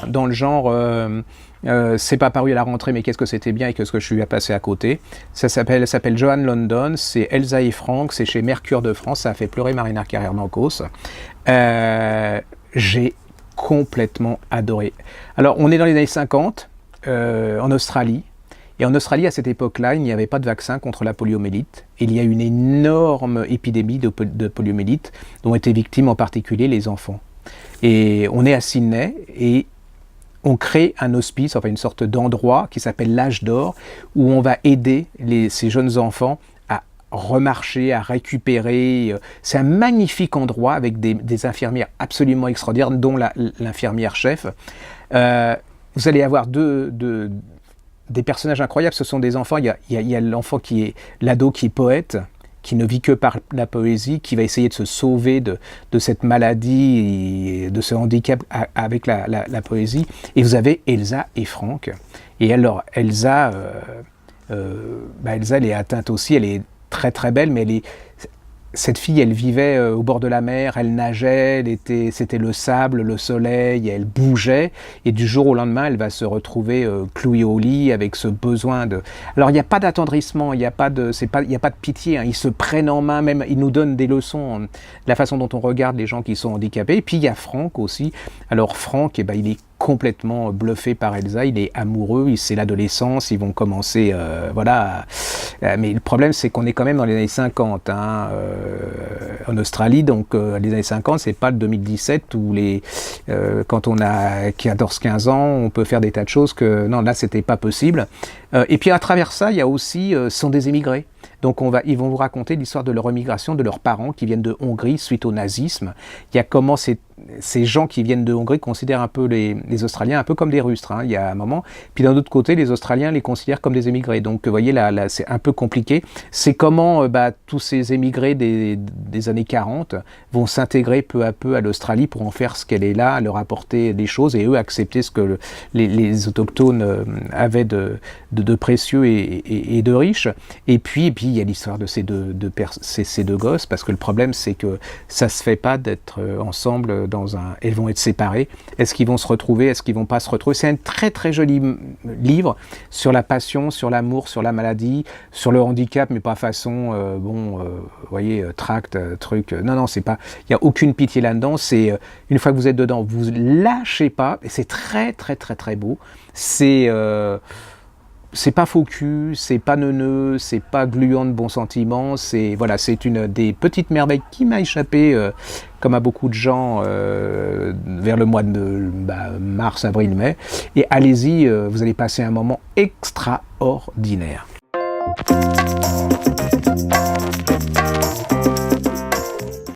Dans le genre, c'est pas paru à la rentrée, mais qu'est-ce que c'était bien et qu'est-ce que je suis passé à côté. Ça s'appelle Johan London, c'est Elsa et Franck, c'est chez Mercure de France, ça a fait pleurer Marina Carrère-Dancos. J'ai complètement adoré. Alors, on est dans les années 50, en Australie. Et en Australie, à cette époque-là, il n'y avait pas de vaccin contre la poliomyélite. Il y a une énorme épidémie de poliomyélite dont étaient victimes en particulier les enfants. Et on est à Sydney et on crée un hospice, enfin une sorte d'endroit qui s'appelle l'âge d'or, où on va aider ces jeunes enfants à remarcher, à récupérer. C'est un magnifique endroit avec des infirmières absolument extraordinaires, dont l'infirmière chef. Vous allez avoir des personnages incroyables. Ce sont des enfants. Il y a l'enfant qui est l'ado qui est poète, qui ne vit que par la poésie, qui va essayer de se sauver de cette maladie et de ce handicap avec la poésie. Et vous avez Elsa et Franck. Et alors, Elsa, Elsa, elle est atteinte aussi, elle est très très belle, mais cette fille, elle vivait au bord de la mer, elle nageait, c'était le sable, le soleil, elle bougeait, et du jour au lendemain, elle va se retrouver clouée au lit avec ce besoin de... Alors, il n'y a pas d'attendrissement, il n'y a pas de pitié, hein. Ils se prennent en main, même ils nous donnent des leçons, de la façon dont on regarde les gens qui sont handicapés. Et puis, il y a Franck aussi. Alors, Franck, il est complètement bluffé par Elsa, il est amoureux, c'est l'adolescence, ils vont commencer, mais le problème c'est qu'on est quand même dans les années 50, hein, en Australie, donc les années 50, c'est pas le 2017 où quand on a 14-15 ans, on peut faire des tas de choses que, non, là c'était pas possible. Et puis à travers ça, il y a aussi, sont des émigrés. Donc ils vont vous raconter l'histoire de leur émigration, de leurs parents qui viennent de Hongrie suite au nazisme. Il y a comment ces gens qui viennent de Hongrie considèrent un peu les Australiens un peu comme des Rustres, hein, il y a un moment. Puis d'un autre côté, les Australiens les considèrent comme des émigrés. Donc vous voyez, là c'est un peu compliqué. C'est comment tous ces émigrés des années 40 vont s'intégrer peu à peu à l'Australie pour en faire ce qu'elle est là, leur apporter des choses et eux accepter ce que les autochtones avaient de précieux et de riches. Et puis il y a l'histoire de ces deux gosses, parce que le problème c'est que ça se fait pas d'être ensemble elles vont être séparées. Est-ce qu'ils vont se retrouver? Est-ce qu'ils vont pas se retrouver? C'est un très très joli livre sur la passion, sur l'amour, sur la maladie, sur le handicap, mais pas façon vous voyez, tract, truc. Non, c'est pas. Il y a aucune pitié là-dedans. C'est une fois que vous êtes dedans, vous lâchez pas. Et c'est très très très très beau. C'est pas faux cul, c'est pas neuneux, c'est pas gluant de bons sentiments, c'est une des petites merveilles qui m'a échappé, comme à beaucoup de gens, vers le mois de mars, avril, mai. Et allez-y, vous allez passer un moment extraordinaire.